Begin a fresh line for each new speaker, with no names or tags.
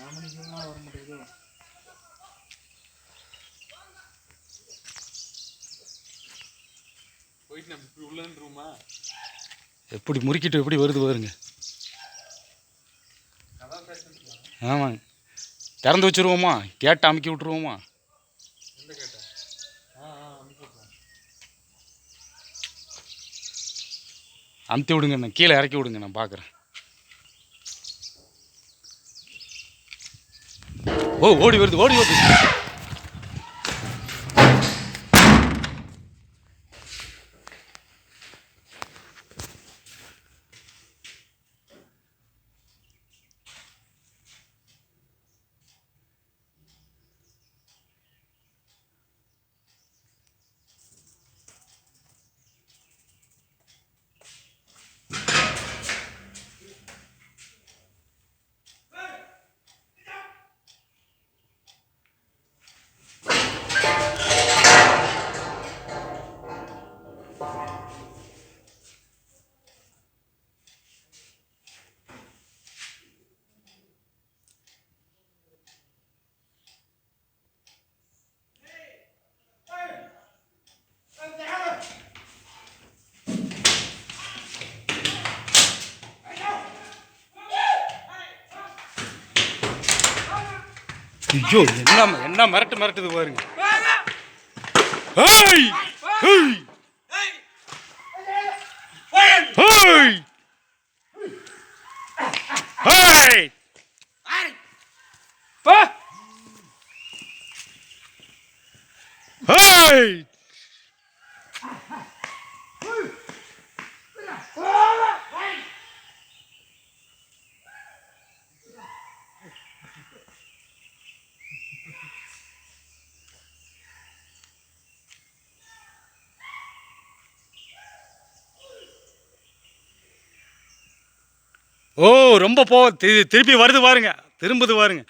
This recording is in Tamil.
வர மாட்டேங்குது. போயிட்டு நம்ம இப்படி உள்ளேருமா எப்படி முறுக்கிட்டு எப்படி வருது பாருங்க. ஆமாங்க, திறந்து வச்சுருவோமா? கேட்டை அமுக்கி விட்ருவோமா? அமுத்தி விடுங்கண்ணா, கீழே இறக்கி விடுங்க, நான் பார்க்குறேன். ஓ, ஓடி வருது, ஓடி வருது. ஐயோ, என்ன மிரட்டுது பாருங்க. Hey hey hey hey hey. ஓ, ரொம்ப திருப்பி வருது பாருங்க, திரும்புது பாருங்க.